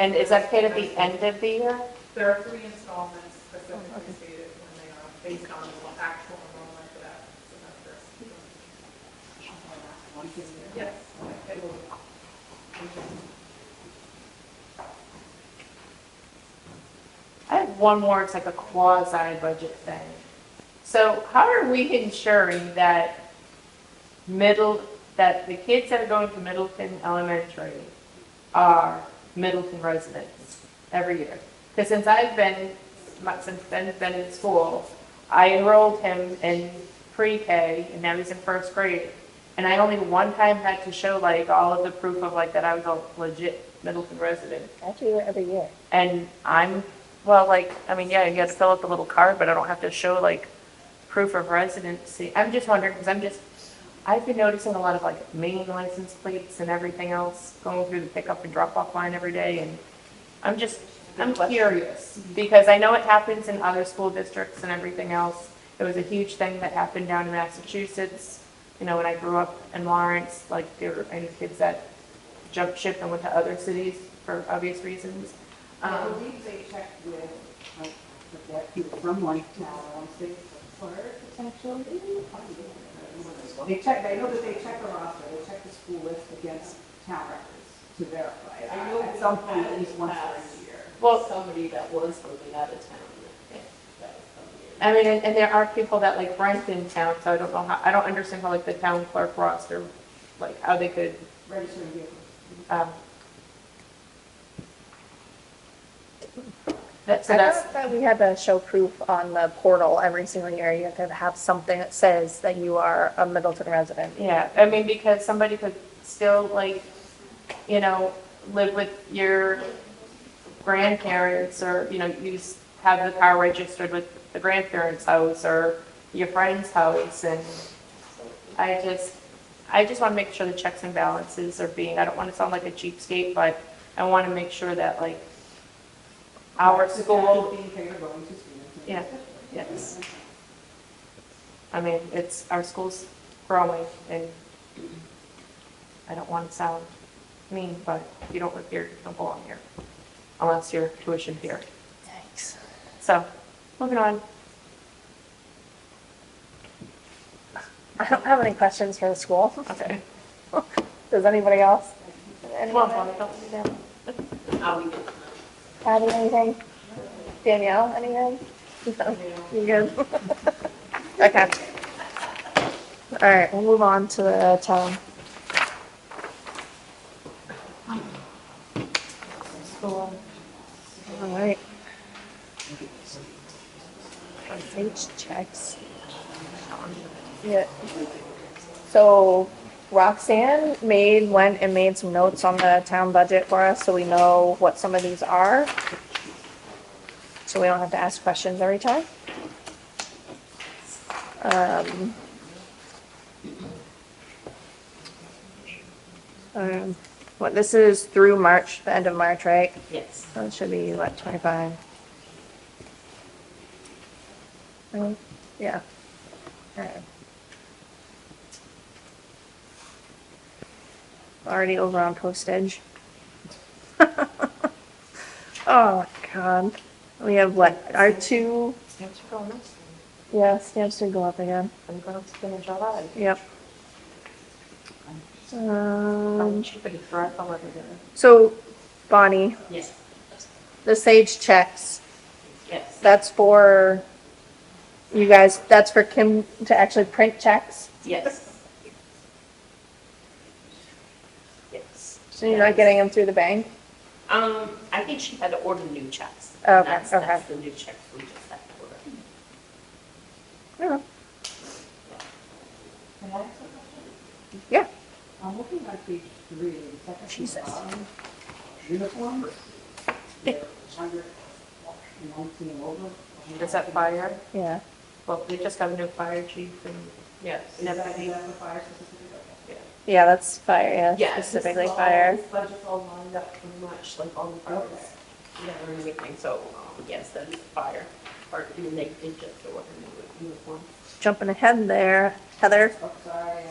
and is that paid at the end of the year? There are 3 installments specifically stated when they are based on the actual enrollment for that semester. Yes. it will. I have one more, it's like a quasi-budget thing. So how are we ensuring that that the kids that are going to Middleton Elementary are Middleton residents every year? Because since Ben's been in school, I enrolled him in pre-K, and now he's in first grade. And I only one time had to show like all of the proof of like that I was a legit Middleton resident. Actually, we're every year. And well, like, I mean, yeah, you have to fill out the little card, but I don't have to show like proof of residency. I'm just wondering, because I've been noticing a lot of like Maine license plates and everything else going through the pickup and drop off line every day, and I'm curious, because I know it happens in other school districts and everything else. It was a huge thing that happened down in Massachusetts, when I grew up in Lawrence, like there were any kids that jumped ship and went to other cities for obvious reasons. I believe they checked with, like, people from Lifetown, I want to say, potentially. I know that they check the roster, they check the school list against town records to verify it. I know At some point, at least once past- a year. Well, Somebody that was living out of town. I mean, and there are people that like rent in town, so I don't understand how like the town clerk roster, like how they could, Registering vehicles. um, I thought that we had to show proof on the portal every single year. You have to have something that says that you are a Middleton resident. yeah, I mean, because somebody could still like, live with your grandparents or, have the car registered with the grandparents' house or your friend's house, and I just want to make sure the checks and balances are I don't want to sound like a cheapskate, but I want to make sure that like our school, Being paid or going to students. yeah, yes. I mean, our school's growing, and I don't want to sound mean, but if you don't live here, you don't belong here, unless you're tuition here. Thanks. So, moving on. I don't have any questions for the school. Okay. Does anybody else? Come on, Anyone Bonnie, don't sit down. I'll be good. adding anything? Danielle, anything? No, you good? Okay. All right, we'll move on to the town. School. All right. Page checks. Yeah. So Roxanne went and made some notes on the town budget for us, so we know what some of these are. So we don't have to ask questions every time. What, this is through March, the end of March, right? Yes. So it should be, what, 25? Yeah. All right. Already over on postage. Oh, God. We have what, our two, Stamps are going up. yeah, stamps did go up again. I'm going to finish all that. Yep. I'm cheaper to throw all over there. So Bonnie, Yes. the Sage checks, Yes. that's for you guys, that's for Kim to actually print checks? Yes. Yes. So you're not getting them through the bank? I think she had to order new checks. Okay, That's okay. the new checks we just had to order. Yeah. Can I ask a question? Yeah. I'm looking at page 3, the second. Jesus. column, Uniforms. 119 over. Is that fire? Yeah. Well, they just got a new fire chief and, Yes. Is that the fire specifically? Okay. Yeah, that's fire, yeah, Yeah, specifically this is all- fire. This budget's all lined up pretty much, like all the fires, yeah, and everything, so, yes, that is fire. Part, and they did just order new uniform. Jumping ahead there, Heather. Oh, sorry, I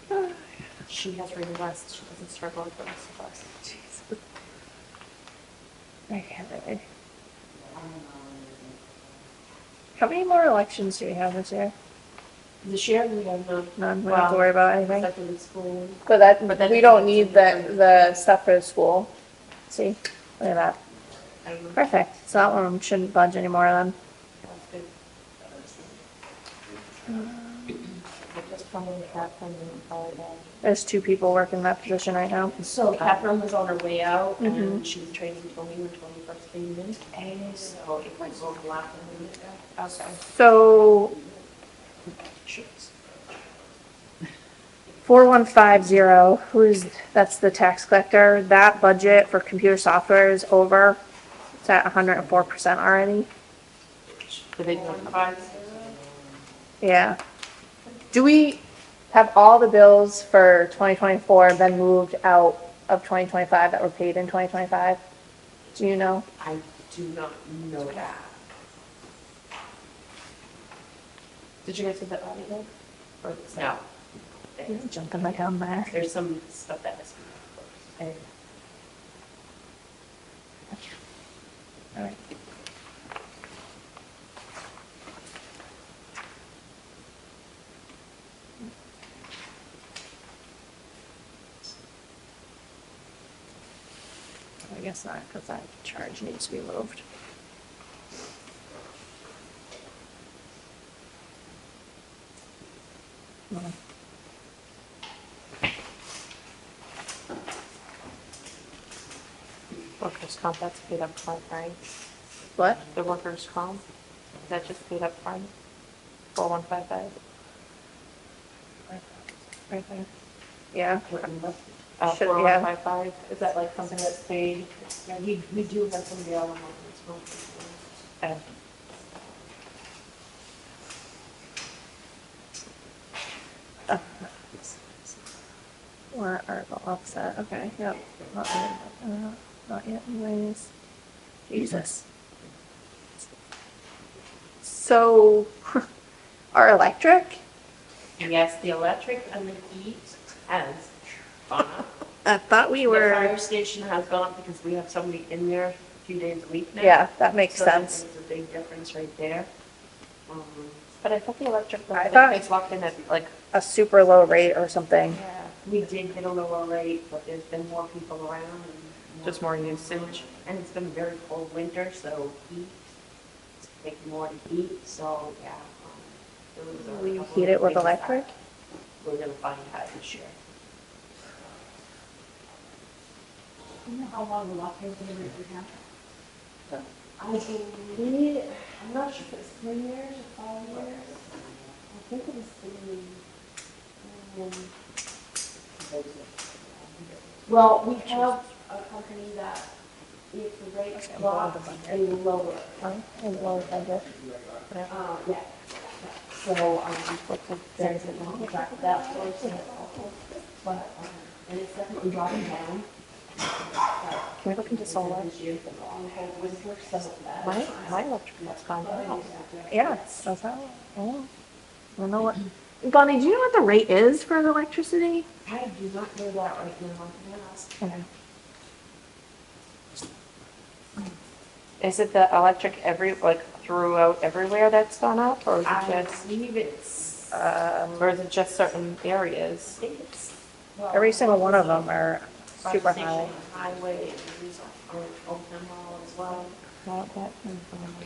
know. she has really less, she doesn't struggle with the rest of us. Jesus. Okay. How many more elections do we have this year? This year, we have the. None, we don't have to worry about anything. Secondary school. But that, But we don't need the stuff for the school. See, look at that. I don't know. Perfect. So that one shouldn't budge anymore then. That's good. I just followed Catherine and followed that. There's 2 people working that position right now. So Catherine was on her way out, Mhm. and she was training Tony when Tony first came in, so it was overlapping. Okay. So 4150, that's the tax collector. That budget for computer software is over. It's at 104% already. Did they notify? Yeah. Do we have all the bills for 2024 been moved out of 2025 that were paid in 2025? Do you know? I do not know that. Did you guys get that audit yet? Or No. Jumping my gun there. There's some stuff that has to be done first. All right. I guess not, because that charge needs to be moved. No. Workers' comp, that's paid up front, right? What? The workers' comp, is that just paid up front? 4155? Right there. Yeah. Should- 4155, is that like something that's paid? Yeah, we do have some bail on this one. Warrant article offset, okay, yep. Not yet anyways. Jesus. So, our electric? Yes, the electric and the heat has gone up. I thought we The were, fire station has gone up because we have somebody in there a few days a week now. yeah, that makes So sense. there's a big difference right there. But I thought the electric, I thought- it's locked in at like, A super low rate or something. yeah, We did get a lower rate, but there's been more people around and. just more usage. And it's been a very cold winter, so heat, it's taking more to heat, so, yeah. Those are Will you a couple heat of it with things that electric? We're gonna find out this year. Do you know how long the lock-in agreement we have? I believe, I'm not sure if it's 3 years or 5 years. I think it was 3. Well, we have a company that if the rates go up, they lower. And low budget. Yeah. So, there's a contract that for it. But, and it's definitely dropping down. Can we look into solar? This year's been a long, cold winter, so. My electric has gone down. Yeah, that's how, oh. I don't know what, Bonnie, do you know what the rate is for the electricity? I do not know that right now, I can ask. Okay. Is it the electric like throughout everywhere that's gone up, or is it I just, believe it's, or is it just certain I areas? think it's. well, Every single one of them are fire super station, high. Highway, on Oakland Mall as well. Not that-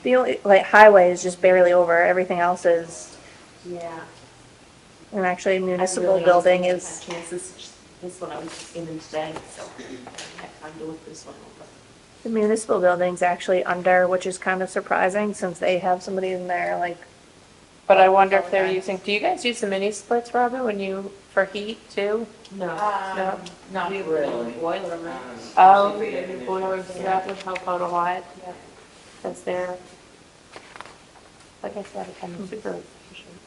The only, like, highway is just barely over, everything else is, Yeah. and actually I municipal really building honestly is, haven't had a chance. This one I was just in today, so I haven't had time to look this one over. the municipal building's actually under, which is kind of surprising, since they have somebody in there, like, But I wonder if they're using, do you guys use the mini splits, Robin, when you, for heat too? No. No. Not really. Boiler room. Oh, the boilers, that would help out a lot. Yeah. That's there. Like I said, I'm super efficient.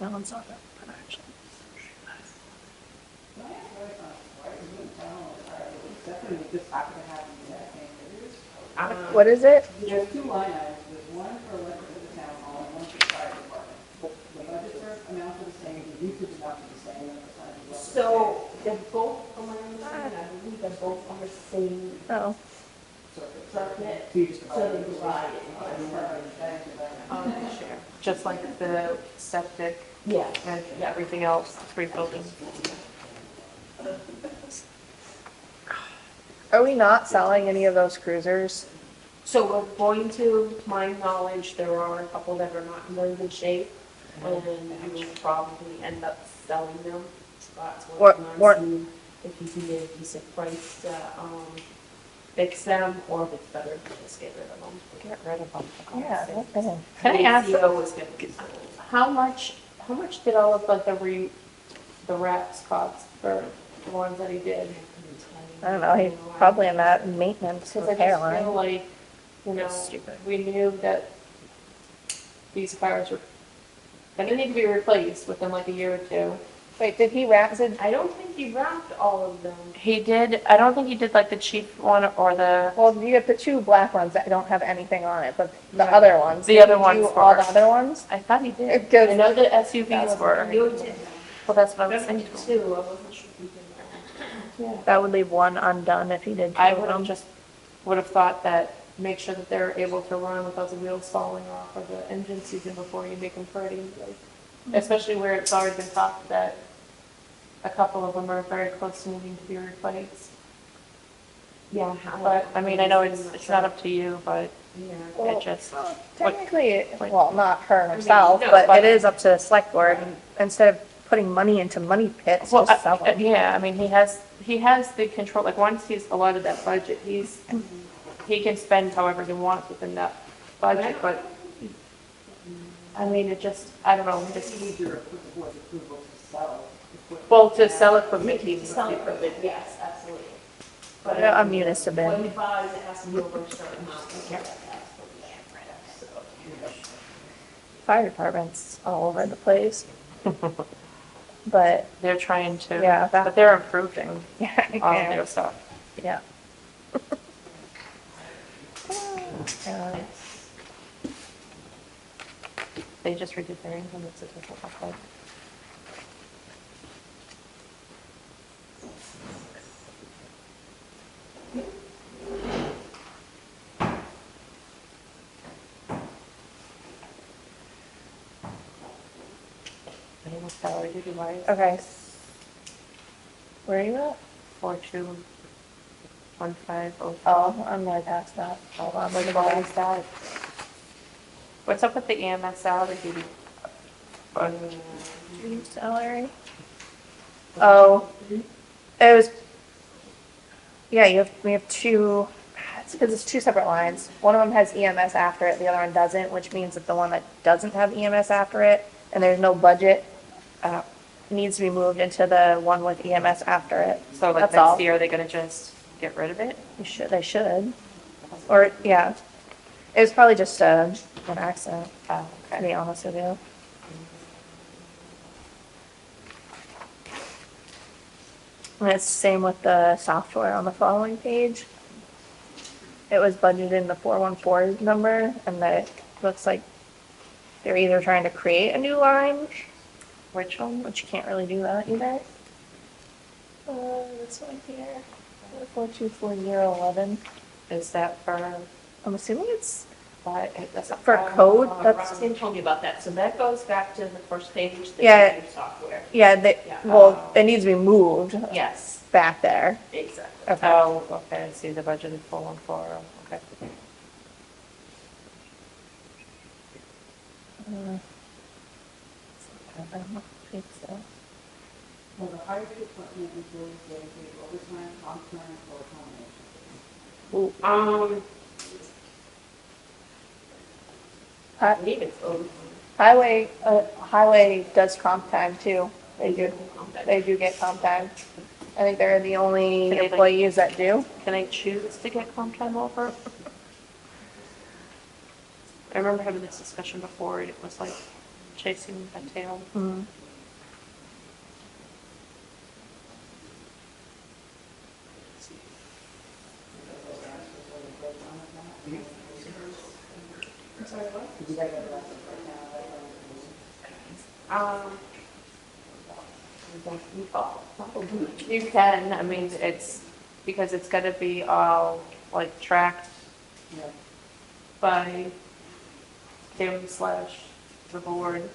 no, it's not that, bad, actually. What is it? There's two line items, there's one for electric for the town hall and one for the fire department. The budgets are amounts are the same, the usage amounts are the same, and the percentage is roughly the same. So they're both, from my understanding, I believe they're both on the same Oh, circuit. So you just So they divide it. Just like the septic Yeah. and everything else, three buildings. are we not selling any of those cruisers? So we're going to my knowledge, there are a couple that are not in very good shape, and we will probably end up selling them. Scott's working Or- on seeing if he can get a decent price to, fix them, or if it's better to just get rid of them. Get rid of them. for God's Yeah, sake. okay. Can I ask, ACO is gonna be. how much did all of like the wraps cost for the ones that he did? I don't know, he probably in that maintenance Because I repair just feel line. like, you know, Stupid. we knew that these cars were gonna need to be replaced within like a year or two. Wait, did he wrap, did, I don't think he wrapped all of them. He did, I don't think he did like the cheap one or the, well, you have the two black ones that don't have anything on it, but the Right. other ones. The did other he ones do all the were. other ones? I thought he did. Because I know the that SUVs was were. You did. Well, that's what I was Remember thinking. two, I wasn't sure if he did that. That would leave one undone if he did two I of would have them. just, would have thought that, make sure that they're able to run without the wheels falling off or the engine season before you make them pretty. Like, especially where it's already been talked that a couple of them are very close to needing to be replaced. Yeah. But, I mean, I know it's not up to you, but Yeah. it just, Well, technically, what- well, not her herself, no, but but- it is up to the select board. Instead of putting money into money pits, well, just sell them. yeah, I mean, he has the control, like, once he's allotted that budget, he can spend however he wants within that budget, but, I mean, it just, I don't know, just, You need your board's approval to sell equipment. well, to sell equipment, he needs Some to. of it, yes, absolutely. But A municipal. when he buys, it has to be over a certain amount. Yeah. Fire department's all over the place. But, They're trying to, Yeah, that- but they're improving yeah, all of their stuff. yeah. Yeah. They just redid their income, it's a different look. Minimum salary to be wise. Okay. Where are you at? 421505. Oh, I'm right past that. Hold on, What look about at is that? What's up with the EMS salary duty? salary. Oh, it was, yeah, we have two, it's because it's two separate lines. One of them has EMS after it, the other one doesn't, which means that the one that doesn't have EMS after it, and there's no budget, needs to be moved into the one with EMS after it. So like That's all. next year, are they gonna just get rid of it? They should. Or, yeah. It was probably just, an accident, Oh, to be honest with you. And it's the same with the software on the following page. It was budgeted in the 414 number, and that it looks like they're either trying to create a new line, Which one? which you can't really do that either. This one here, 424011. Is that for, I'm assuming it's that's for code, that's, Roxanne told me about that, so that goes back to the first page, the Yeah. computer software. yeah, Yeah. well, it needs to be moved Yes, back there. exactly. Okay. oh, okay, I see the budget is 414, okay. I don't think so. Well, the highway department employees dedicated overtime, comp time, or combination. I believe it's over. Highway does comp time too. They do get comp time. I think they're the only Can they, like- employees that do. Can I choose to get comp time over? I remember having this discussion before, and it was like chasing a tail. You can, I mean, it's, because it's gotta be all, like, tracked by Kim / the board.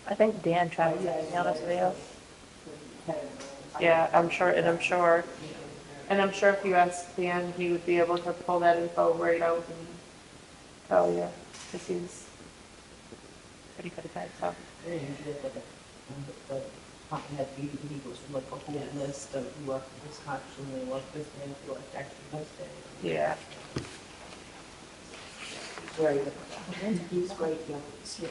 I think Dan tried to be honest with you. Yeah, I'm sure if you ask Dan, he would be able to pull that info right out and tell you, because he's pretty good at that stuff. Department head meeting, he goes through like a whole list of what was actually, what this day, what actually this day. Yeah. Very good. He's great, yeah. Yes.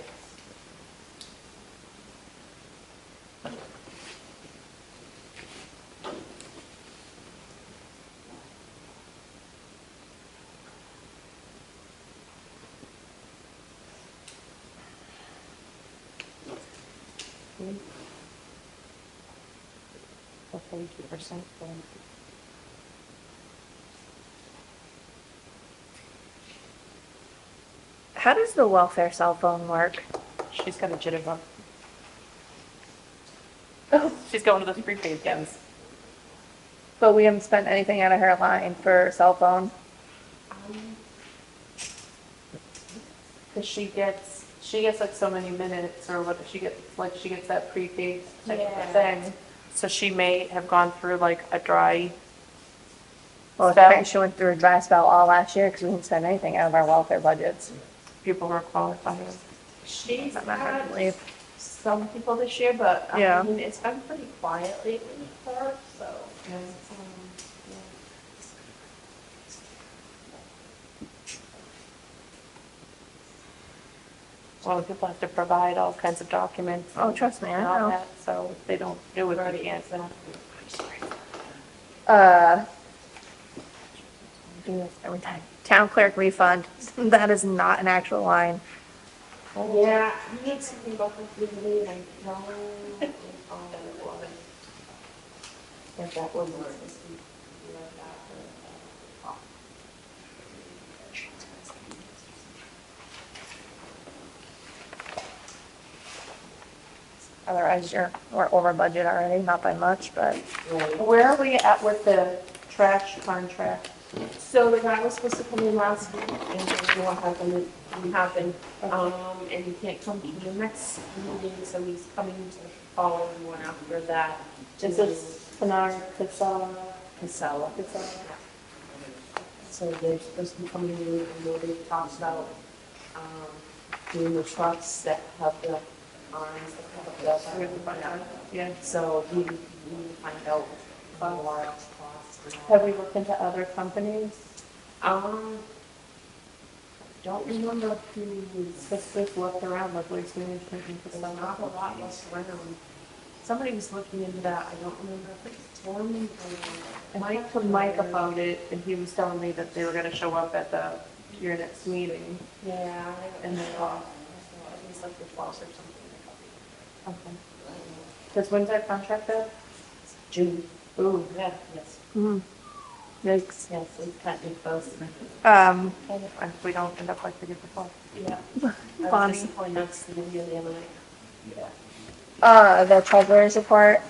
42%. How does the welfare cell phone work? She's got a jitterbug. Oh, she's going to those prepaid things. But we haven't spent anything out of her line for cell phone. Cause she gets like so many minutes or what, she gets that prepaid type of thing. So she may have gone through like a dry Well, spell. apparently she went through a dry spell all last year because we didn't spend anything out of our welfare budgets. People were qualifying. She's Not that hard to had believe. some people this year, but Yeah. I mean, it's been pretty quiet lately for her, so. Well, people have to provide all kinds of documents. Oh, trust me, I and all know. that, so if they don't do it, they can't. Do this every time. Town clerk refund. That is not an actual line. Yeah, you need something about the legally, and I don't recall what it was. If that was supposed to be like that, or, Otherwise, we're over budget already, not by much, but Where are we at with the trash contract? So the guy was supposed to come in last week, and then what happened, didn't happen, and he can't come to the next meeting, so he's coming to the following one after that. Is this Pinar Casella? Casella. So they're supposed to be coming in, and they talked about, doing the trucks that have the arms that have the, Yeah. so we need to find out more costs. Have we looked into other companies? Don't remember who Just looked around, like waste management and was Casella. not a lot less around. Somebody was looking into that, I don't remember if it's Tim or Mike found it, and he was telling me that they were gonna show up at your next meeting. Yeah, And then, it was like the 12th or something. okay. Because when's that contract up? June. Ooh, Yeah, yes, yikes. yes, it's kind of close. if we don't end up like we did before. Yeah. I Bonnie. was disappointed not to see the video the other night. The treasurer's report.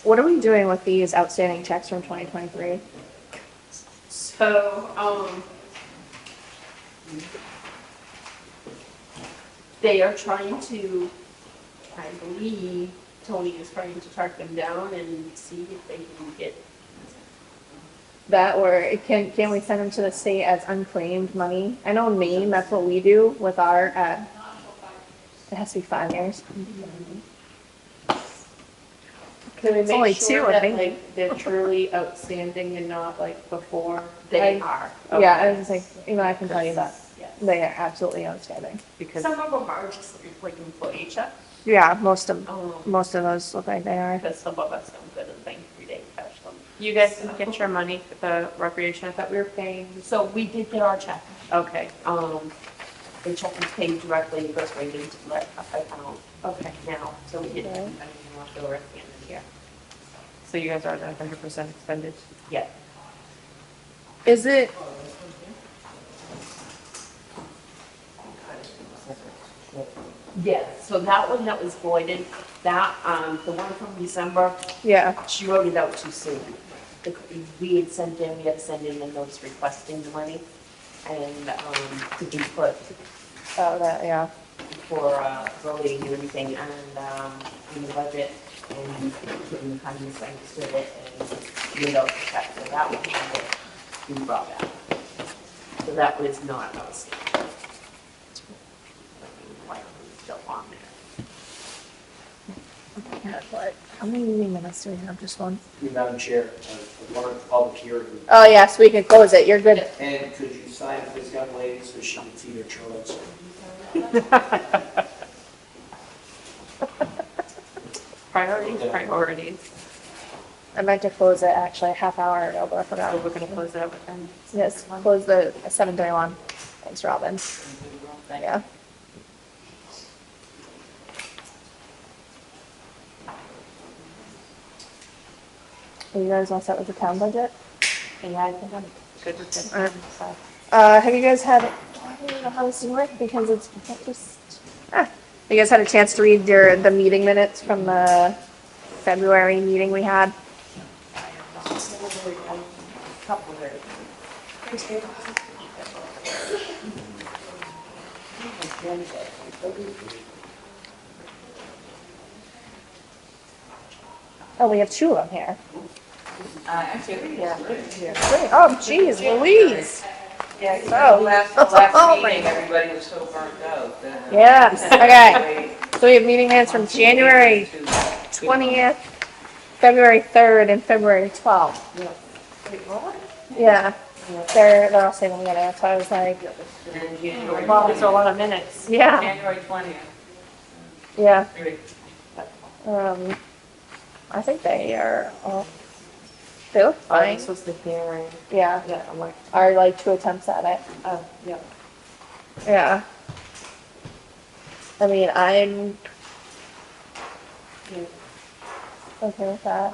What are we doing with these outstanding checks from 2023? So, they are trying to, I believe, Tony is trying to track them down and see if they can get, That or can we send them to the state as unclaimed money? I know in Maine, that's what we do with our, it has to be 5 years. Can we It's only make two, sure I that think. like they're truly outstanding and not like before? they are. Yeah, I was just like, I can tell you that. Yes. They are absolutely outstanding. Because Some of them are just like employee checks, Yeah, most of um, those look like they are. because some of us don't go to the bank every day to cash them. you guys didn't get your money for the recreation, I thought we were paying. So we did get our check. Okay, The check was paid directly, it goes right into the account okay. now, so we didn't have anything left over at the end of the year. So you guys are at 100% expended? Yeah. Is it, Yeah, so that one that was voided, that, the one from December, yeah, she wrote it out too soon. We had we had to send in a notice requesting the money, and, to be put oh, that, yeah. for, voting and everything, and, in the budget, and the kind of misunderstood it, and made out the check, so that one had to be brought back. So that was not outstanding. Still on there. How many meeting minutes do we have? Just one? Madam Chair, I warrant the public hearing. Oh, yes, we can close it. You're good. And could you sign for this young lady so she can feed her children? Priorities. I meant to close it actually a half hour ago, but I forgot. So we're gonna close it out with them. Yes, close the 7:31. Thanks, Robin. Yeah. Are you guys all set with the town budget? Yeah, I think I'm good with this. Alright. So, Have you guys had, I don't know how this is work because it's just, you guys had a chance to read the meeting minutes from the February meeting we had? Couple there. Oh, we have two of them here. Actually, yeah. Great. Oh, geez, Louise. Yeah, Oh. last Oh, my meeting, everybody was so burnt out. that- Yes, okay. So we have meeting minutes from January 20th, February 3rd, and February 12th. Yeah, they're all sitting together, so I was like, And January Well, there's a lot of minutes. yeah, January 20th. yeah. I think they are all, they look Oh, fine. this was the hearing. Yeah, Yeah, I'm like, are like 2 attempts at it. oh, yeah. Yeah. I mean, I'm okay with that.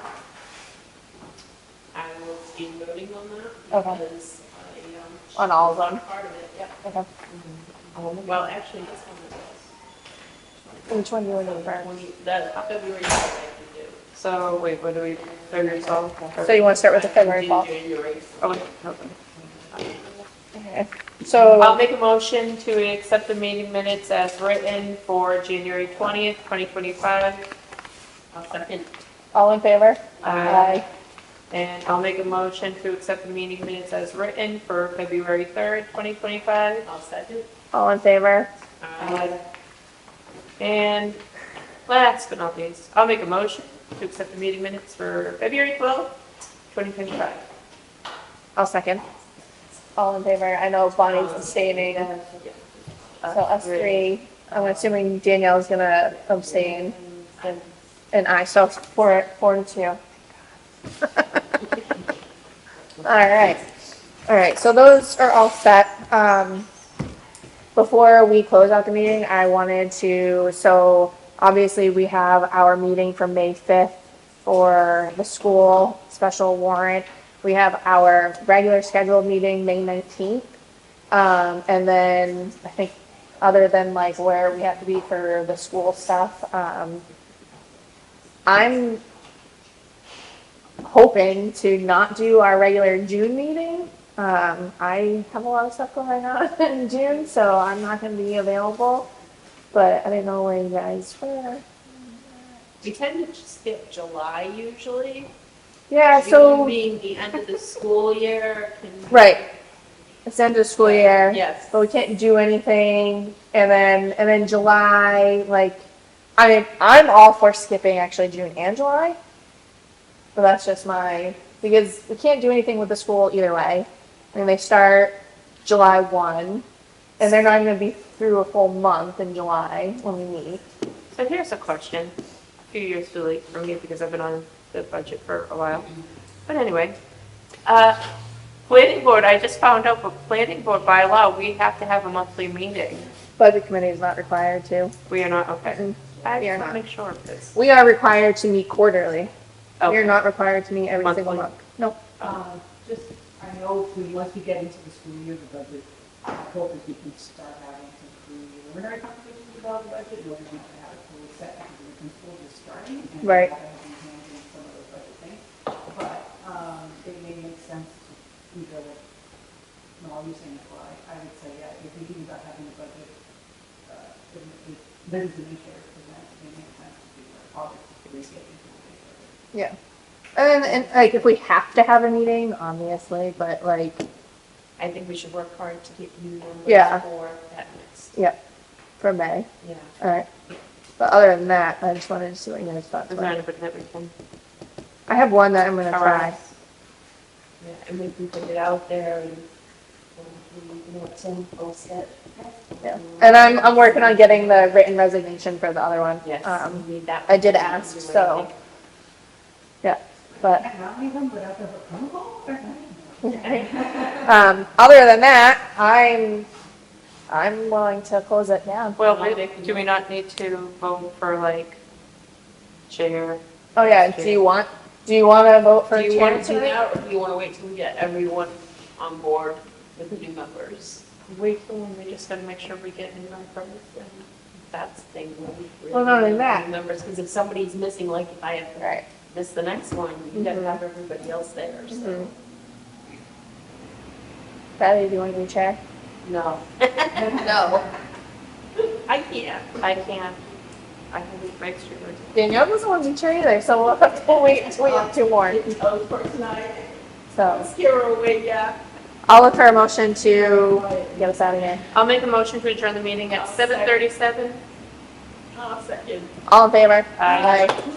I will be voting on that. Okay. Because I, On all of them? Part of it, yep. Okay. Well, actually, this one Which one do you want to is first? the February 12th I can do. So, wait, what do we, February 12th? So you want to start with the February Do 12th? January. Oh, wait, okay. Okay. I'll So, make a motion to accept the meeting minutes as written for January 20th, 2025. I'll second. all in favor? Aye. And I'll make a motion to accept the meeting minutes as written for February 3rd, 2025. I'll second. All in favor? And last but not least, I'll make a motion to accept the meeting minutes for February 12th, 2025. I'll second. All in favor? I know Bonnie's abstaining, so us three. I'm assuming Danielle's gonna abstain, and I, so 4-2. All right, so those are all set. Before we close out the meeting, I wanted to, so obviously we have our meeting for May 5th for the school special warrant. We have our regular scheduled meeting May 19th. And then I think other than like where we have to be for the school stuff, I'm hoping to not do our regular June meeting. I have a lot of stuff going on in June, so I'm not going to be available. But I didn't know where you guys were. We tend to skip July usually. Yeah, June so, being the end of the school year. right. It's the end of the school year. Yes. But we can't do anything. And then July, like, I mean, I'm all for skipping actually June and July. But that's just because we can't do anything with the school either way. I mean, they start July 1, and they're not even going to be through a full month in July when we meet. So here's a question, a few years too late for me because I've been on the budget for a while. But anyway, planning board, I just found out, but planning board by law, we have to have a monthly meeting. Budget committee is not required to. We are not, okay. I We are just want not. to make sure of this. We are required to meet quarterly. We Okay. are not required to meet every single Monthly. month. Nope. Just, I know once we get into the school year, the budget, I hope is we can start having some preliminary conversations about the budget, whether we can have it fully set, because the school is starting. And Right. have to be handling some of those budget things. But, it may make sense to either, no, I'll use saying July, I would say, yeah, if you're thinking about having a budget, this is the new share, present, it may make sense to do August, to get into the Yeah. And like if we have to have a meeting, obviously, but like, I think we should work hard to get you numbers Yeah. for that next. yeah, for May. Yeah. All right. But other than that, I just wanted to see what you guys thought. Is there anybody that we can? I have one that I'm gonna All try. right. Yeah, and we can put it out there and we know what's in, post it. Yeah. And I'm working on getting the written resignation for the other one. Yes, we need that. I did ask, so, yeah, but, Not even without the approval? other than that, I'm willing to close it down. Well, do we not need to vote for like chair? Oh yeah, do you want Do you want to vote for Do a you chair want to do tonight? that, or do you want to wait till we get everyone on board with the new members? Wait till we just gotta make sure we get new members and That's the thing. Well, not only that. Members, because if somebody's missing, like if I have to Right. miss the next one, you gotta have everybody else there, so. Mhm. Patty, do you want to be chair? No. No. I can't. I can be extra. Danielle doesn't want to be chair either, so we'll have to wait until we have two more. Oh, of course not. So Scare her away, yeah. I'll look for a motion to get us out of here. I'll make a motion to adjourn the meeting at 7:37. I'll second. All in favor? Aye. Aye.